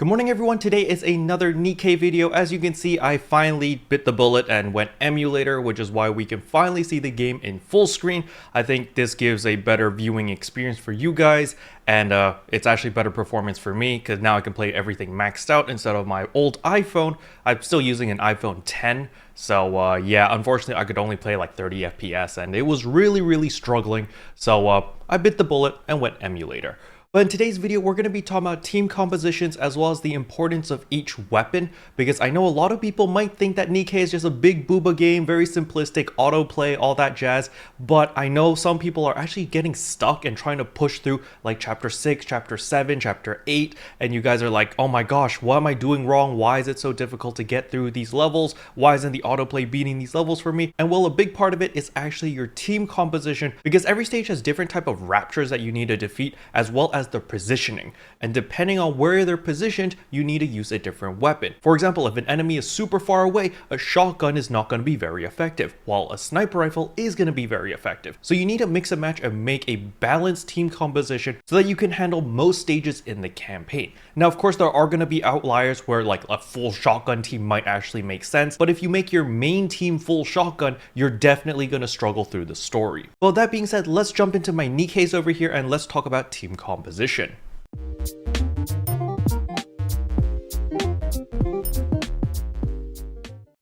Good morning everyone, today is another Nikke video. As you can see, I finally bit the bullet and went emulator, which is why we can finally see the game in full screen. I think this gives a better viewing experience for you guys, and it's actually better performance for me because now I can play everything maxed out instead of my old iPhone. I'm still using an iPhone 10, so yeah, unfortunately I could only play like 30 FPS and it was really struggling. So I bit the bullet and went emulator. But in today's video, we're going to be talking about team compositions as well as the importance of each weapon, because I know a lot of people might think that Nikke is just a big booba game, very simplistic, autoplay, all that jazz, but I know some people are actually getting stuck and trying to push through like chapter 6, chapter 7, chapter 8, and you guys are like, oh my gosh, what am I doing wrong? Why is it so difficult to get through these levels? Why isn't the autoplay beating these levels for me? And well, a big part of it is actually your team composition, because every stage has different type of raptors that you need to defeat, as well as the positioning, and depending on where they're positioned, you need to use a different weapon. For example, if an enemy is super far away, a shotgun is not going to be very effective, while a sniper rifle is going to be very effective. So you need to mix and match and make a balanced team composition so that you can handle most stages in the campaign. Now, of course, there are going to be outliers where like a full shotgun team might actually make sense, but if you make your main team full shotgun, you're definitely going to struggle through the story. Well, that being said, let's jump into my Nikkes over here and let's talk about team composition.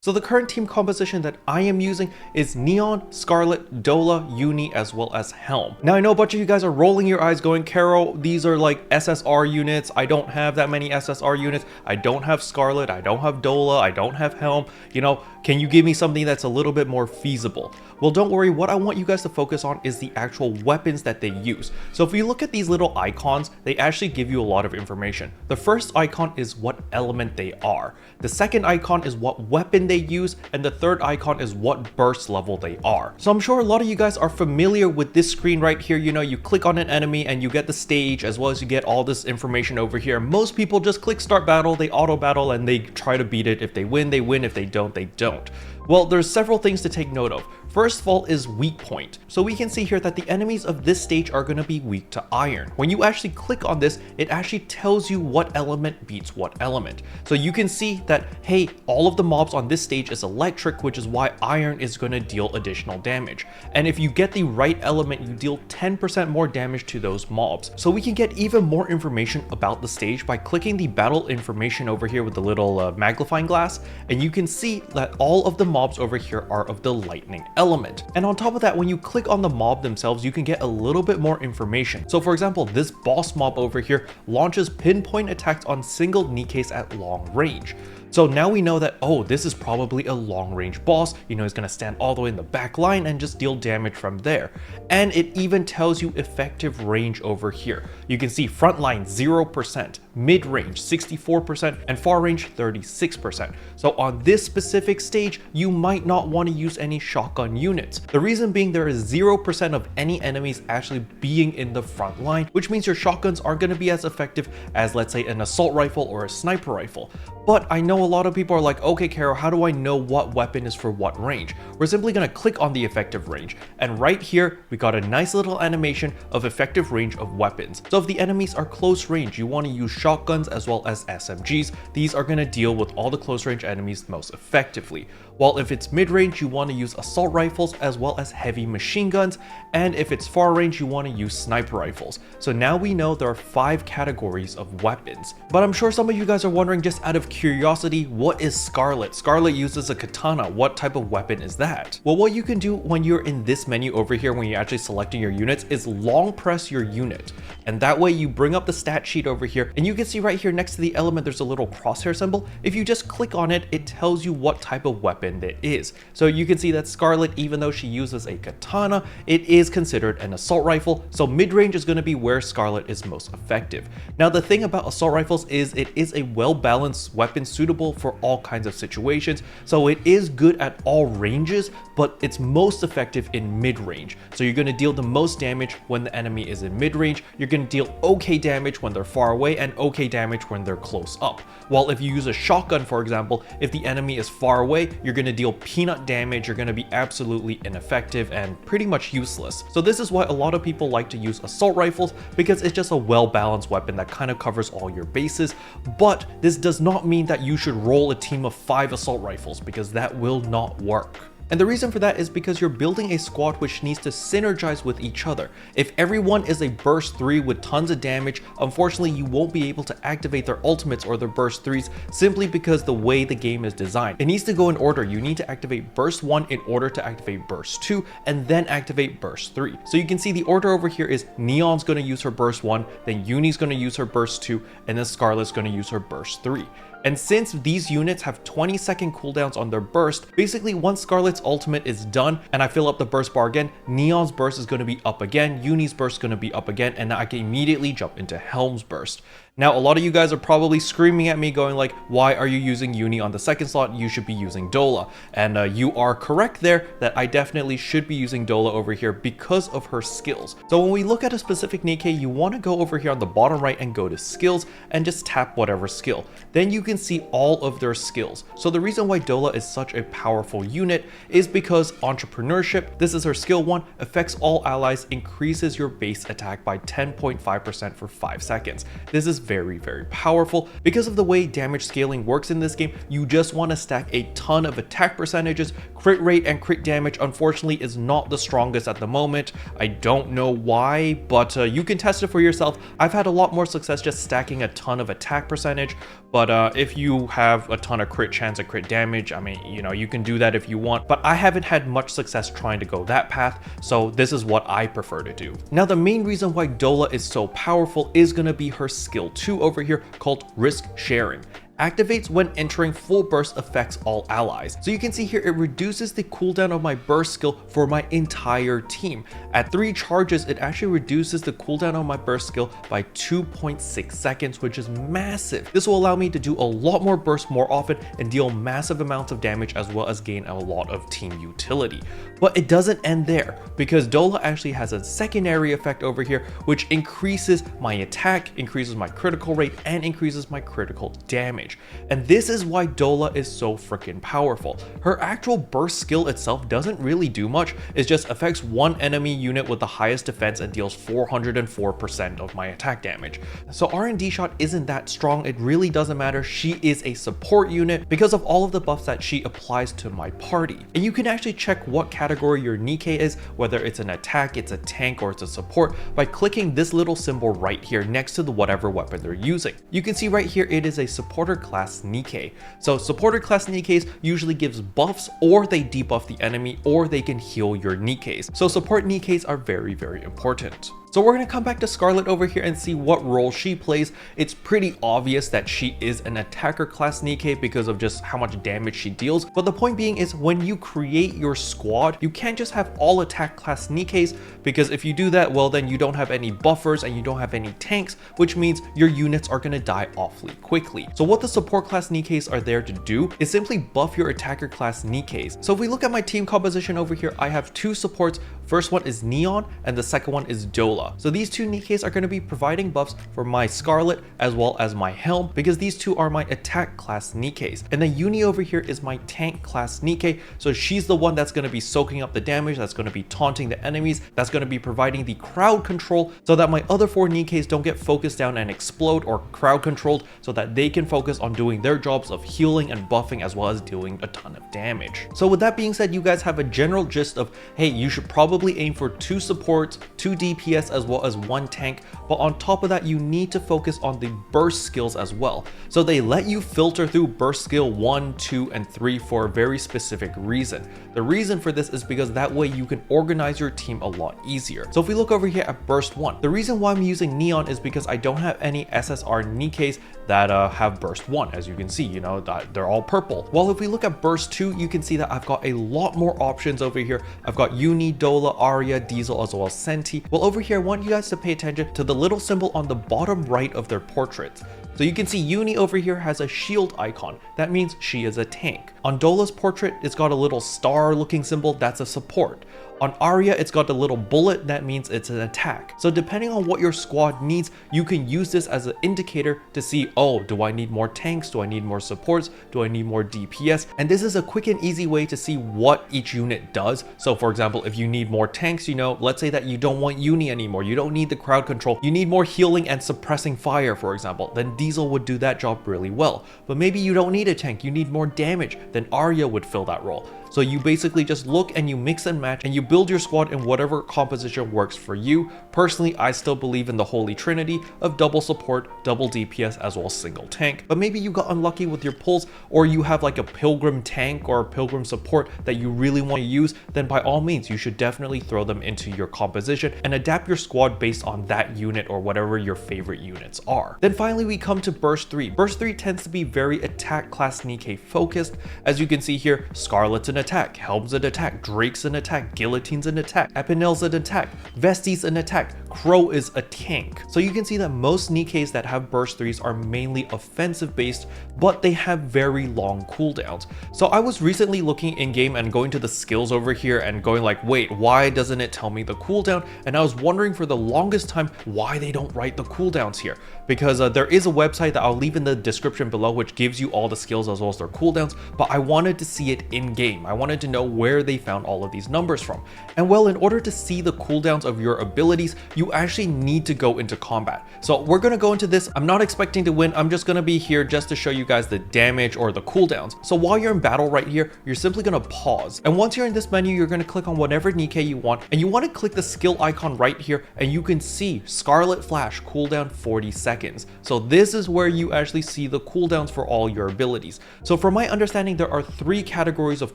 So the current team composition that I am using is Neon, Scarlet, Dola, Uni, as well as Helm. Now I know a bunch of you guys are rolling your eyes going, Caro, these are like SSR units. I don't have that many SSR units. I don't have Scarlet, I don't have Dola, I don't have Helm. You know, can you give me something that's a little bit more feasible? Well, don't worry, what I want you guys to focus on is the actual weapons that they use. So if you look at these little icons, they actually give you a lot of information. The first icon is what element they are. The second icon is what weapon they use, and the third icon is what burst level they are. So I'm sure a lot of you guys are familiar with this screen right here. You know, you click on an enemy and you get the stage as well as you get all this information over here. Most people just click start battle, they auto battle, and they try to beat it. If they win, they win. If they don't, they don't. Well, there's several things to take note of. First of all is weak point. So we can see here that the enemies of this stage are going to be weak to iron. When you actually click on this, it actually tells you what element beats what element. So you can see that, hey, all of the mobs on this stage is electric, which is why iron is going to deal additional damage. And if you get the right element, you deal 10% more damage to those mobs. So we can get even more information about the stage by clicking the battle information over here with the little magnifying glass. And you can see that all of the mobs over here are of the lightning element. And on top of that, when you click on the mob themselves, you can get a little bit more information. So for example, this boss mob over here launches pinpoint attacks on single Nikkes at long range. So now we know that, oh, this is probably a long range boss. You know, he's going to stand all the way in the back line and just deal damage from there. And it even tells you effective range over here. You can see front line 0%, mid range 64%, and far range 36%. So on this specific stage, you might not want to use any shotgun units. The reason being there is 0% of any enemies actually being in the front line, which means your shotguns aren't going to be as effective as, let's say, an assault rifle or a sniper rifle. But I know a lot of people are like, okay, Caro, how do I know what weapon is for what range? We're simply going to click on the effective range. And right here, we got a nice little animation of effective range of weapons. So if the enemies are close range, you want to use shotguns as well as SMGs. These are going to deal with all the close range enemies most effectively. While if it's mid range, you want to use assault rifles as well as heavy machine guns. And if it's far range, you want to use sniper rifles. So now we know there are 5 categories of weapons. But I'm sure some of you guys are wondering, just out of curiosity, what is Scarlet? Scarlet uses a katana. What type of weapon is that? Well, what you can do when you're in this menu over here, when you're actually selecting your units, is long press your unit. And that way you bring up the stat sheet over here, and you can see right here next to the element, there's a little crosshair symbol. If you just click on it, it tells you what type of weapon it is. So you can see that Scarlet, even though she uses a katana, it is considered an assault rifle. So mid-range is going to be where Scarlet is most effective. Now, the thing about assault rifles is it is a well-balanced weapon suitable suitable for all kinds of situations. So it is good at all ranges, but it's most effective in mid-range. So you're going to deal the most damage when the enemy is in mid-range. You're going to deal okay damage when they're far away and okay damage when they're close up. While if you use a shotgun, for example, if the enemy is far away, you're going to deal peanut damage. You're going to be absolutely ineffective and pretty much useless. So this is why a lot of people like to use assault rifles, because it's just a well-balanced weapon that kind of covers all your bases. But this does not mean that you should roll a team of 5 assault rifles, because that will not work. And the reason for that is because you're building a squad which needs to synergize with each other. If everyone is a burst 3 with tons of damage, unfortunately you won't be able to activate their ultimates or their burst 3s simply because the way the game is designed. It needs to go in order. You need to activate burst 1 in order to activate burst 2 and then activate burst 3. So you can see the order over here is Neon's going to use her burst 1, then Uni's going to use her burst 2, and then Scarlet's going to use her burst 3. And since these units have 20-second cooldowns on their burst, basically once Scarlet's ultimate is done and I fill up the burst bar again, Neon's burst is going to be up again, Uni's burst is going to be up again, and I can immediately jump into Helm's burst. Now, a lot of you guys are probably screaming at me going like, why are you using Uni on the second slot? You should be using Dola. And you are correct there that I definitely should be using Dola over here because of her skills. So when we look at a specific Nikke, you want to go over here on the bottom right and go to skills and just tap whatever skill. Then you can see all of their skills. So the reason why Dola is such a powerful unit is because entrepreneurship, this is her skill 1, affects all allies, increases your base attack by 10.5% for 5 seconds. This is very, very powerful. Because of the way damage scaling works in this game, you just want to stack a ton of attack percentages. Crit rate and crit damage unfortunately is not the strongest at the moment. I don't know why, but you can test it for yourself. I've had a lot more success just stacking a ton of attack percentage, but if you have a ton of crit chance and crit damage, I mean, you know, you can do that if you want, but I haven't had much success trying to go that path, so this is what I prefer to do. Now, the main reason why Dola is so powerful is going to be her skill 2 over here called risk sharing. Activates when entering full burst, affects all allies. So you can see here it reduces the cooldown of my burst skill for my entire team. At 3 charges, it actually reduces the cooldown of my burst skill by 2.6 seconds, which is massive. This will allow me to do a lot more bursts more often and deal massive amounts of damage, as well as gain a lot of team utility. But it doesn't end there, because Dola actually has a secondary effect over here, which increases my attack, increases my critical rate, and increases my critical damage. And this is why Dola is so freaking powerful. Her actual burst skill itself doesn't really do much. It just affects one enemy unit with the highest defense and deals 404% of my attack damage. So R&D shot isn't that strong. It really doesn't matter. She is a support unit because of all of the buffs that she applies to my party. And you can actually check what category your Nikke is, whether it's an attack, it's a tank, or it's a support, by clicking this little symbol right here next to the whatever weapon they're using. You can see right here it is a supporter class Nikke. So supporter class Nikkes usually gives buffs, or they debuff the enemy, or they can heal your Nikkes. So support Nikkes are very, very important. So we're going to come back to Scarlet over here and see what role she plays. It's pretty obvious that she is an attacker class Nikke because of just how much damage she deals. But the point being is when you create your squad, you can't just have all attack class Nikkes, because if you do that, well, then you don't have any buffers and you don't have any tanks, which means your units are going to die awfully quickly. So what the support class Nikkes are there to do is simply buff your attacker class Nikkes. So if we look at my team composition over here, I have 2 supports. First one is Neon and the second one is Dola. So these 2 Nikkes are going to be providing buffs for my Scarlet as well as my Helm, because these 2 are my attack class Nikkes. And then Uni over here is my tank class Nikke. So she's the one that's going to be soaking up the damage, that's going to be taunting the enemies, that's going to be providing the crowd control so that my other 4 Nikkes don't get focused down and explode, or crowd controlled, so that they can focus on doing their jobs of healing and buffing as well as doing a ton of damage. So with that being said, you guys have a general gist of, hey, you should probably aim for 2 supports, 2 DPS, as well as 1 tank, but on top of that, you need to focus on the burst skills as well. So they let you filter through burst skill 1, 2, and 3 for a very specific reason. The reason for this is because that way you can organize your team a lot easier. So if we look over here at burst 1, the reason why I'm using Neon is because I don't have any SSR Nikkes that have burst 1. As you can see, you know, they're all purple. While if we look at burst 2, you can see that I've got a lot more options over here. I've got Uni, Dola, Arya, Diesel, as well as Senti. Well, over here I want you guys to pay attention to the little symbol on the bottom right of their portraits. So you can see Uni over here has a shield icon. That means she is a tank. On Dola's portrait, it's got a little star looking symbol, that's a support. On Arya, it's got a little bullet, that means it's an attack. So depending on what your squad needs, you can use this as an indicator to see, oh, do I need more tanks? Do I need more supports? Do I need more DPS? And this is a quick and easy way to see what each unit does. So for example, if you need more tanks, let's say that you don't want Uni anymore, you don't need the crowd control, you need more healing and suppressing fire, for example, then Diesel would do that job really well. But maybe you don't need a tank, you need more damage, then Arya would fill that role. So you basically just look and you mix and match and you build your squad in whatever composition works for you. Personally, I still believe in the holy trinity of double support, double DPS, as well as single tank. But maybe you got unlucky with your pulls, or you have like a pilgrim tank or a pilgrim support that you really want to use, then by all means, you should definitely throw them into your composition and adapt your squad based on that unit or whatever your favorite units are. Then finally, we come to Burst 3. Burst 3 tends to be very attack class Nikke focused. As you can see here, Scarlet's an attack, Helm's an attack, Drake's an attack, Guillotine's an attack, Epinel's an attack, Vesti's an attack, Crow is a tank. So you can see that most Nikkes that have burst 3s are mainly offensive based, but they have very long cooldowns. So I was recently looking in game and going to the skills over here and going like, wait, why doesn't it tell me the cooldown? And I was wondering for the longest time why they don't write the cooldowns here, because there is a website that I'll leave in the description below which gives you all the skills as well as their cooldowns, but I wanted to see it in game. I wanted to know where they found all of these numbers from. And well, in order to see the cooldowns of your abilities, you actually need to go into combat. So we're going to go into this. I'm not expecting to win. I'm just going to be here just to show you guys the damage or the cooldowns. So while you're in battle right here, you're simply going to pause. And once you're in this menu, you're going to click on whatever Nikke you want. And you want to click the skill icon right here. And you can see Scarlet Flash cooldown 40 seconds. So this is where you actually see the cooldowns for all your abilities. So from my understanding, there are 3 categories of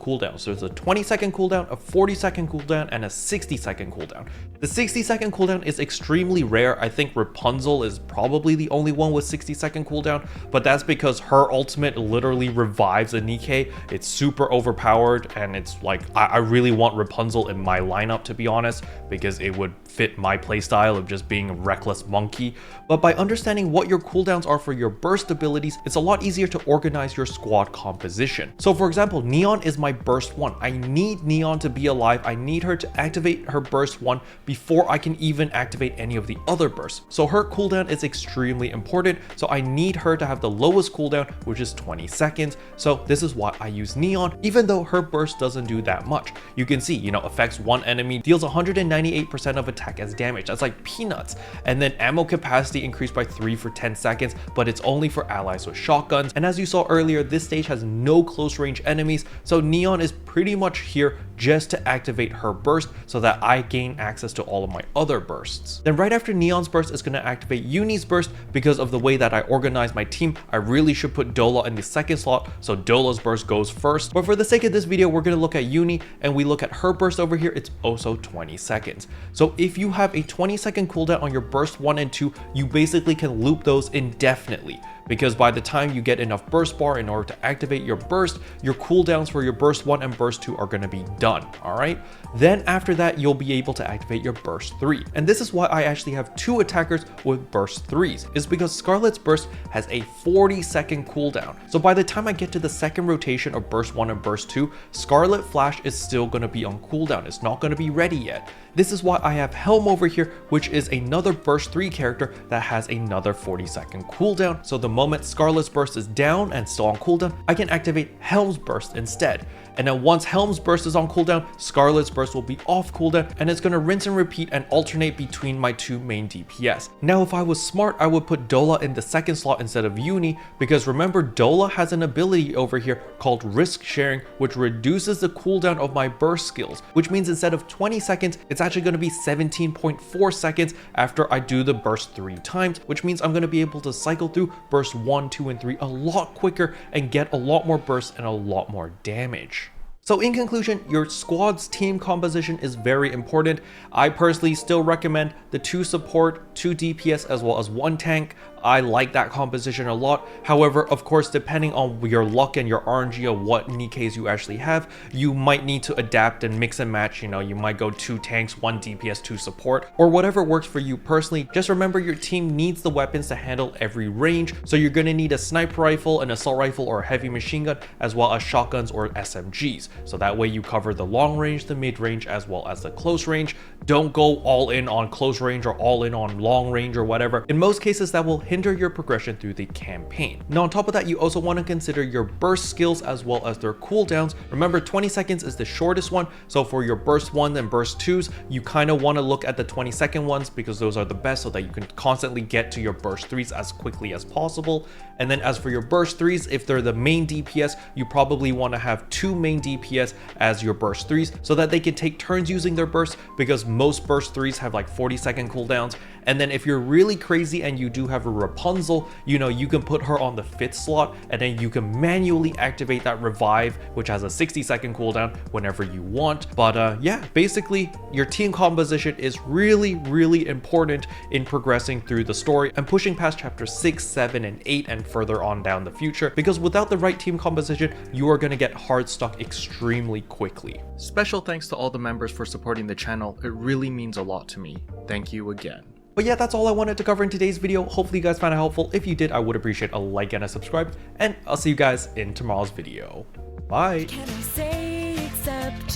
cooldowns. There's a 20-second cooldown, a 40-second cooldown, and a 60-second cooldown. The 60-second cooldown is extremely rare. I think Rapunzel is probably the only one with 60-second cooldown, but that's because her ultimate literally revives a Nikke. It's super overpowered, and it's like, I really want Rapunzel in my lineup, to be honest, because it would fit my playstyle of just being a reckless monkey. But by understanding what your cooldowns are for your burst abilities, it's a lot easier to organize your squad composition. So for example, Neon is my burst 1. I need Neon to be alive. I need her to activate her burst 1 before I can even activate any of the other bursts. So her cooldown is extremely important. So I need her to have the lowest cooldown, which is 20 seconds. So this is why I use Neon, even though her burst doesn't do that much. You can see, affects one enemy, deals 198% of attack as damage. That's like peanuts. And then ammo capacity increased by 3 for 10 seconds, but it's only for allies with shotguns. And as you saw earlier, this stage has no close range enemies. So Neon is pretty much here just to activate her burst so that I gain access to all of my other bursts. Then right after Neon's burst is going to activate Uni's burst. Because of the way that I organize my team, I really should put Dola in the second slot, so Dola's burst goes first. But for the sake of this video, we're going to look at Uni, and we look at her burst over here. It's also 20 seconds. So if you have a 20-second cooldown on your burst 1 and 2, you basically can loop those indefinitely, because by the time you get enough burst bar in order to activate your burst, your cooldowns for your burst 1 and burst 2 are going to be done. All right, then after that, you'll be able to activate your burst 3. And this is why I actually have 2 attackers with burst 3s, is because Scarlet's burst has a 40-second cooldown. So by the time I get to the second rotation of burst 1 and burst 2, Scarlet Flash is still going to be on cooldown. It's not going to be ready yet. This is why I have Helm over here, which is another burst 3 character that has another 40-second cooldown. So the moment Scarlet's burst is down and still on cooldown, I can activate Helm's burst instead. And then once Helm's burst is on cooldown, Scarlet's burst will be off cooldown, and it's going to rinse and repeat and alternate between my 2 main DPS. Now, if I was smart, I would put Dola in the second slot instead of Uni, because remember, Dola has an ability over here called Risk Sharing, which reduces the cooldown of my burst skills, which means instead of 20 seconds, it's actually going to be 17.4 seconds after I do the burst 3 times, which means I'm going to be able to cycle through burst 1, 2, and 3 a lot quicker and get a lot more bursts and a lot more damage. So in conclusion, your squad's team composition is very important. I personally still recommend the 2 support, 2 DPS, as well as 1 tank. I like that composition a lot. However, of course, depending on your luck and your RNG of what Nikkes you actually have, you might need to adapt and mix and match. You know, you might go 2 tanks, 1 DPS, 2 support, or whatever works for you personally. Just remember your team needs the weapons to handle every range, so you're gonna need a sniper rifle, an assault rifle, or a heavy machine gun, as well as shotguns or SMGs. So that way you cover the long range, the mid range, as well as the close range. Don't go all in on close range or all in on long range or whatever. In most cases, that will hinder your progression through the campaign. Now, on top of that, you also want to consider your burst skills as well as their cooldowns. Remember, 20 seconds is the shortest one. So for your burst 1 and burst 2s, you kind of want to look at the 20-second ones because those are the best, so that you can constantly get to your burst 3s as quickly as possible. And then as for your burst 3s, if they're the main DPS, you probably want to have 2 main DPS as your burst 3s so that they can take turns using their burst, because most burst 3s have like 40-second cooldowns. And then if you're really crazy and you do have a Rapunzel, you know, you can put her on the 5th slot, and then you can manually activate that revive, which has a 60-second cooldown whenever you want. But yeah, basically your team composition is really important in progressing through the story and pushing past chapter 6, 7, and 8 and further on down the future, because without the right team composition, you are going to get hard stuck extremely quickly. Special thanks to all the members for supporting the channel. It really means a lot to me. Thank you again. But yeah, that's all I wanted to cover in today's video. Hopefully you guys found it helpful. If you did, I would appreciate a like and a subscribe, and I'll see you guys in tomorrow's video. Bye. Can I say except